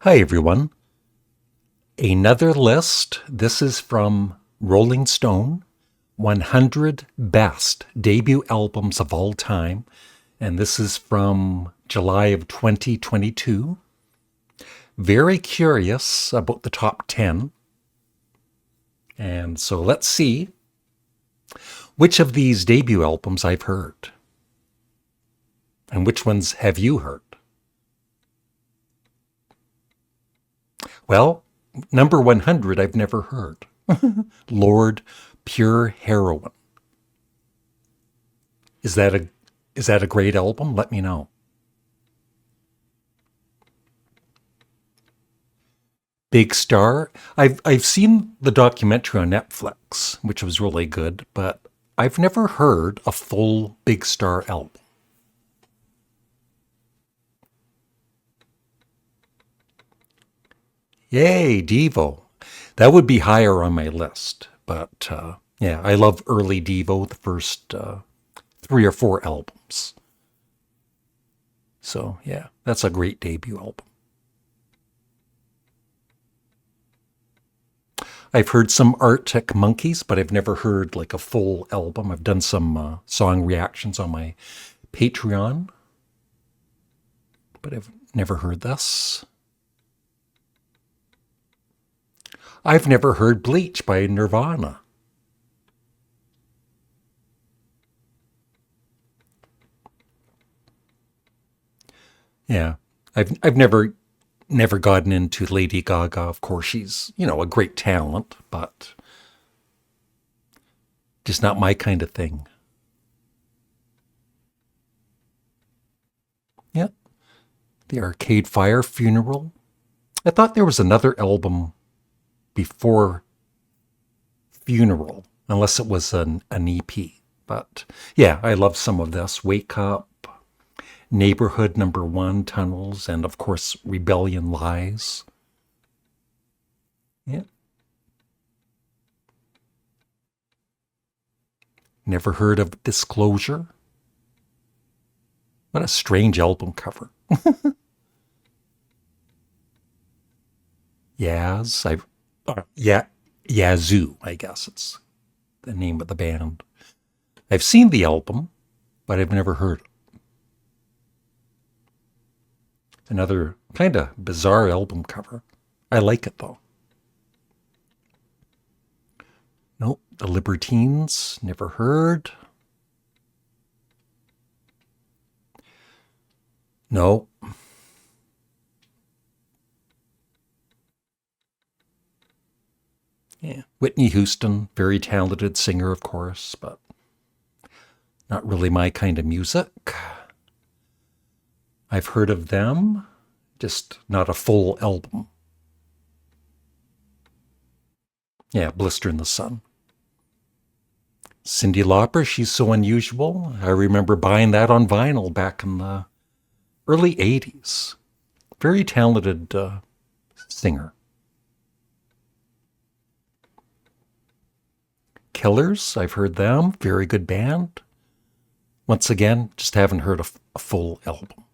Hi, everyone. Another list. This is from Rolling Stone, 100 Best Debut Albums of All Time. And this is from July of 2022. Very curious about the top 10. And so let's see which of these debut albums I've heard. And which ones have you heard? Well, number 100 I've never heard. Lord, Pure Heroin. Is that a great album? Let me know. Big Star. I've seen the documentary on Netflix, which was really good, but I've never heard a full Big Star album. Yay, Devo. That would be higher on my list, but yeah, I love early Devo, the first 3 or 4 albums. So yeah, that's a great debut album. I've heard some Arctic Monkeys, but I've never heard like a full album. I've done some song reactions on my Patreon, but I've never heard this. I've never heard Bleach by Nirvana. Yeah, I've never gotten into Lady Gaga. Of course, she's a great talent, but just not my kind of thing. Yeah, the Arcade Fire Funeral. I thought there was another album before Funeral, unless it was an EP. But yeah, I love some of this. Wake Up, Neighborhood Number 1, Tunnels, and of course, Rebellion Lies. Yeah. Never heard of Disclosure? What a strange album cover. Yaz, yeah, Yazoo, I guess it's the name of the band. I've seen the album, but I've never heard it. Another kind of bizarre album cover. I like it though. Nope, The Libertines, never heard. No. Yeah. Whitney Houston, very talented singer, of course, but not really my kind of music. I've heard of them, just not a full album. Yeah, Blister in the Sun. Cyndi Lauper, She's So Unusual. I remember buying that on vinyl back in the early 80s. Very talented singer. Killers, I've heard them. Very good band. Once again, just haven't heard a full album.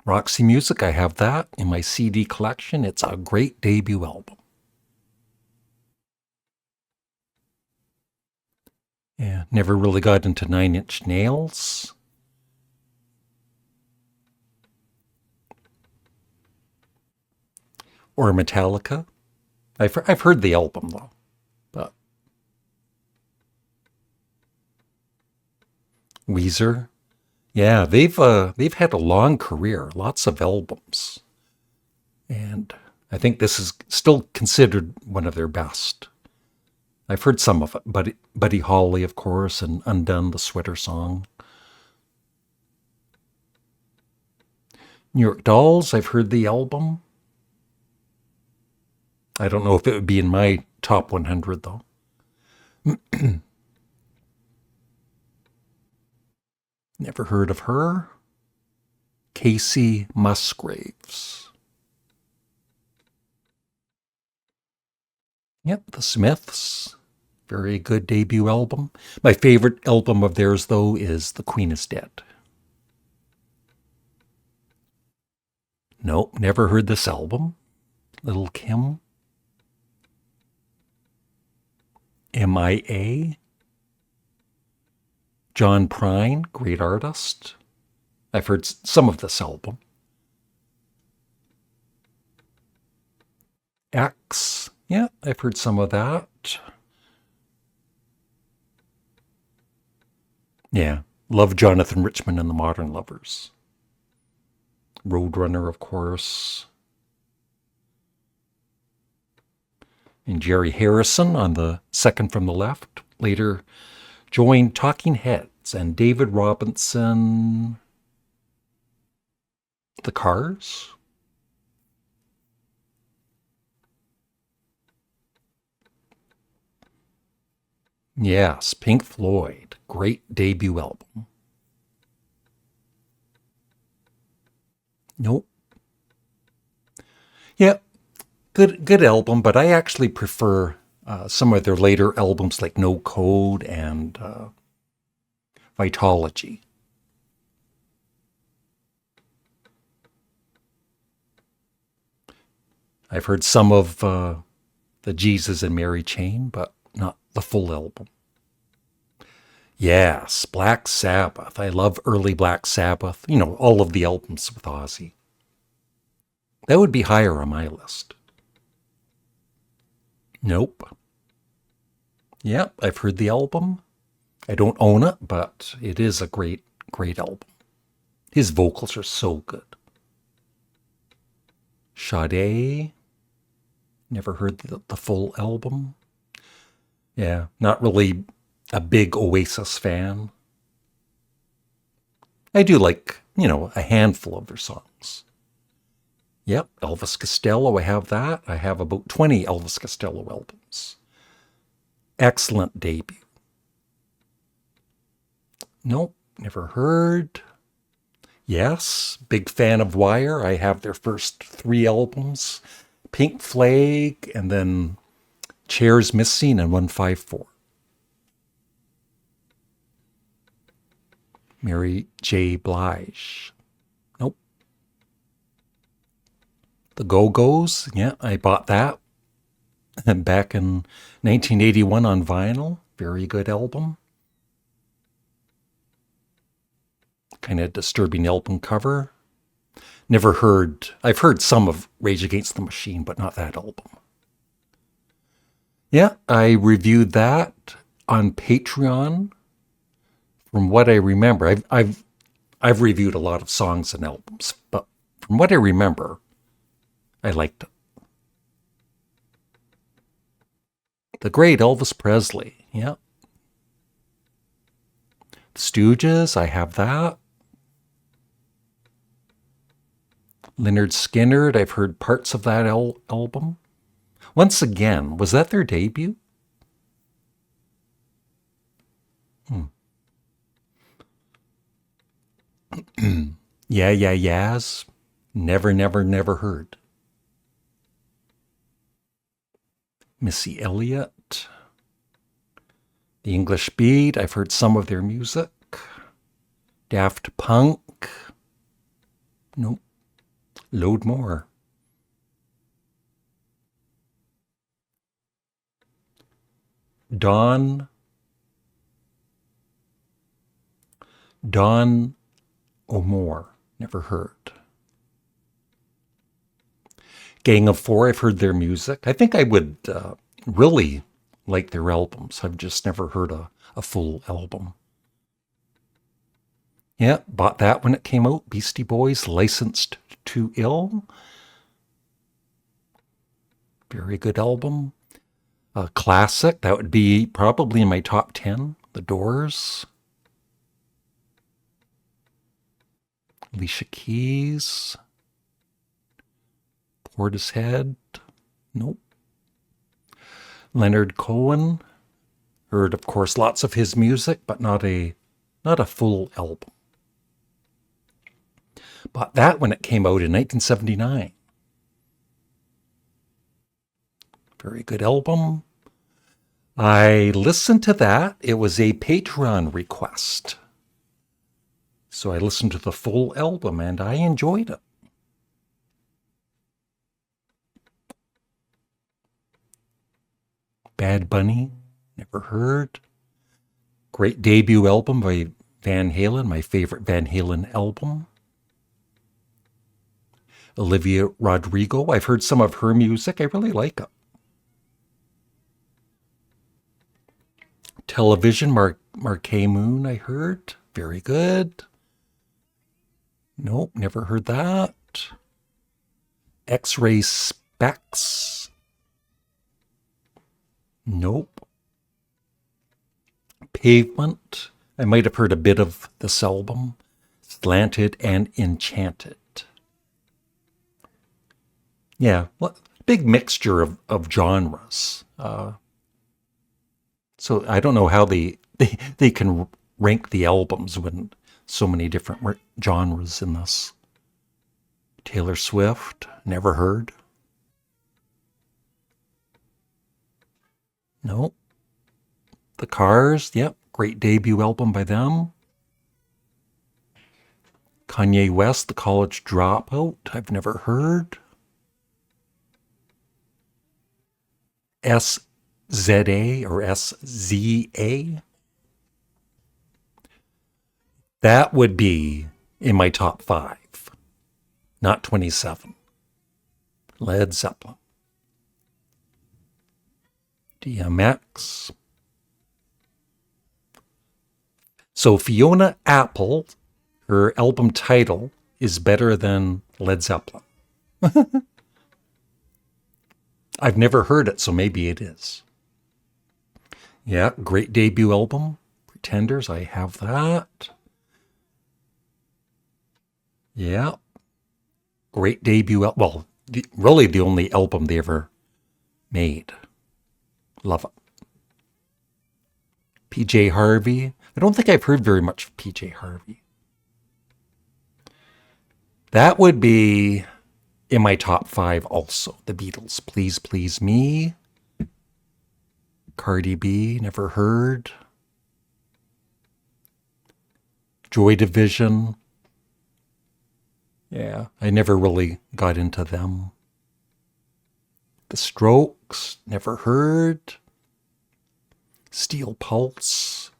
Roxy Music, I have that in my CD collection. It's a great debut album. Yeah, never really got into Nine Inch Nails. Or Metallica. I've heard the album though, but Weezer. Yeah, they've had a long career, lots of albums, and I think this is still considered one of their best. I've heard some of it, Buddy Holly, of course, and Undone, the Sweater Song. New York Dolls, I've heard the album. I don't know if it would be in my top 100 though. Never heard of her. Casey Musgraves. Yep, The Smiths. Very good debut album. My favorite album of theirs, though, is The Queen is Dead. Nope, never heard this album. Little Kim. MIA. John Prine, great artist. I've heard some of this album. X. Yeah, I've heard some of that. Yeah, love Jonathan Richman and the Modern Lovers. Roadrunner, of course. And Jerry Harrison on the second from the left. Later joined Talking Heads and David Robinson. The Cars. Yes, Pink Floyd. Great debut album. Nope. Yeah, good album, but I actually prefer some of their later albums like No Code and Vitology. I've heard some of the Jesus and Mary Chain, but not the full album. Yes, Black Sabbath. I love early Black Sabbath. You know, all of the albums with Ozzy. That would be higher on my list. Nope. Yeah, I've heard the album. I don't own it, but it is a great album. His vocals are so good. Sade. Never heard the full album. Yeah, not really a big Oasis fan. I do like, a handful of their songs. Yep, Elvis Costello, I have that. I have about 20 Elvis Costello albums. Excellent debut. Nope, never heard. Yes, big fan of Wire. I have their first 3 albums. Pink Flag, and then Chairs Missing and 154. Mary J. Blige. Nope. The Go-Go's. Yeah, I bought that back in 1981 on vinyl. Very good album. Kind of disturbing album cover. I've heard some of Rage Against the Machine, but not that album. Yeah, I reviewed that on Patreon. From what I remember, I've reviewed a lot of songs and albums, but from what I remember, I liked it. The great Elvis Presley, yeah. The Stooges, I have that. Lynyrd Skynyrd, I've heard parts of that album. Once again, was that their debut? Yeah, Yeahs. Never heard. Missy Elliott. The English Beat, I've heard some of their music. Daft Punk. Nope. Load more. Don O'More, never heard. Gang of Four, I've heard their music. I think I would really like their albums. I've just never heard a full album. Yeah, bought that when it came out. Beastie Boys, Licensed to Ill. Very good album. Classic, that would be probably in my top 10. The Doors. Alicia Keys. Portishead. Nope. Leonard Cohen. Heard, of course, lots of his music, but not a full album. Bought that when it came out in 1979. Very good album. I listened to that. It was a Patreon request. So I listened to the full album and I enjoyed it. Bad Bunny, never heard. Great debut album by Van Halen, my favorite Van Halen album. Olivia Rodrigo, I've heard some of her music. I really like it. Television, Marquee Moon, I heard. Very good. Nope, never heard that. X-Ray Specs. Nope. Pavement. I might have heard a bit of this album. Slanted and Enchanted. Yeah, big mixture of genres. So I don't know how they can rank the albums when so many different genres in this. Taylor Swift, never heard. No. The Cars, yep, great debut album by them. Kanye West, The College Dropout, I've never heard. SZA or SZA. That would be in my top 5, not 27. Led Zeppelin. DMX. So Fiona Apple, her album title is better than Led Zeppelin. I've never heard it, so maybe it is. Yeah, great debut album. Pretenders, I have that. Yeah. Great debut album. Well, really the only album they ever made. Love it. PJ Harvey. I don't think I've heard very much of PJ Harvey. That would be in my top 5 also. The Beatles, Please Please Me. Cardi B, never heard. Joy Division. Yeah, I never really got into them. The Strokes, never heard. Steel Pulse.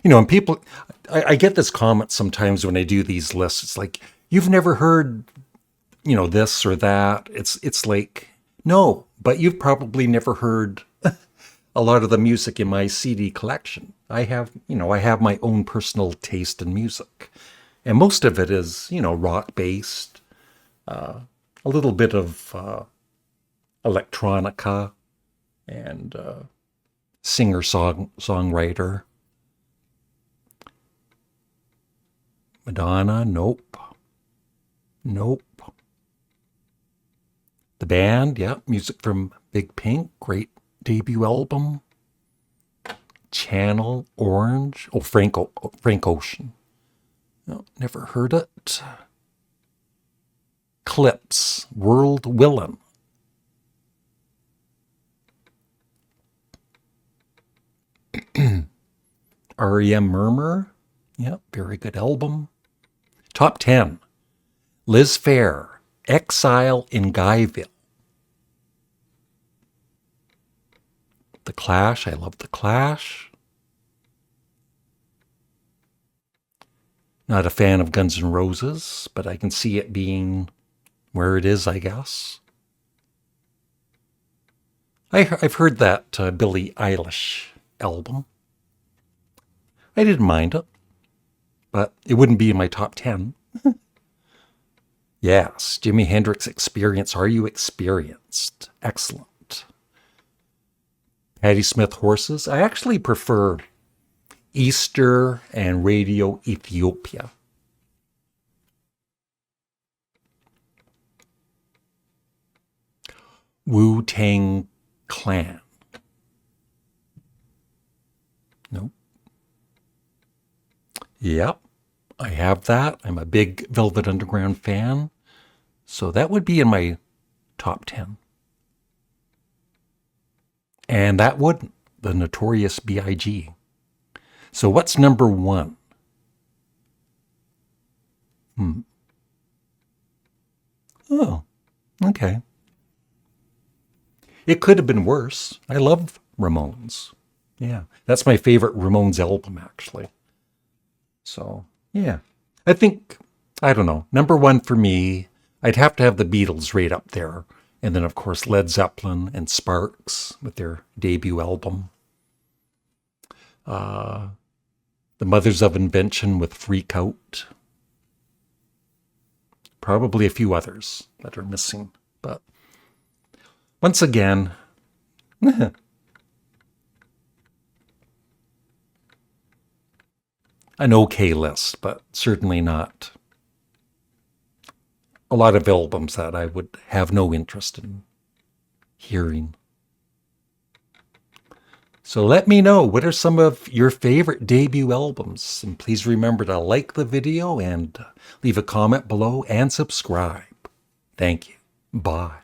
You know, and people, I get this comment sometimes when I do these lists. It's like, you've never heard, you know, this or that. It's like, no, but you've probably never heard a lot of the music in my CD collection. I have my own personal taste in music. And most of it is, rock-based, a little bit of electronica, and singer-songwriter. Madonna, nope. Nope. The Band, yeah, music from Big Pink, great debut album. Channel, Orange, Frank Ocean. No, never heard it. Clips, World Willin'. REM Murmur, yeah, very good album. Top 10. Liz Phair, Exile in Guyville. The Clash, I love The Clash. Not a fan of Guns N' Roses, but I can see it being where it is, I guess. I've heard that Billie Eilish album. I didn't mind it, but it wouldn't be in my top 10. Yes, Jimi Hendrix Experience. Are you experienced? Excellent. Patti Smith Horses. I actually prefer Easter and Radio Ethiopia. Wu-Tang Clan. Nope. Yep, I have that. I'm a big Velvet Underground fan. So that would be in my top 10. And that wouldn't. The Notorious B.I.G. So what's number 1? Oh, okay. It could have been worse. I love Ramones. Yeah, that's my favorite Ramones album, actually. So, yeah. I think, I don't know, number one for me, I'd have to have the Beatles right up there. And then, of course, Led Zeppelin and Sparks with their debut album. The Mothers of Invention with Freak Out. Probably a few others that are missing. But once again, an okay list, but certainly not a lot of albums that I would have no interest in hearing. So let me know, what are some of your favorite debut albums? And please remember to like the video and leave a comment below and subscribe. Thank you. Bye.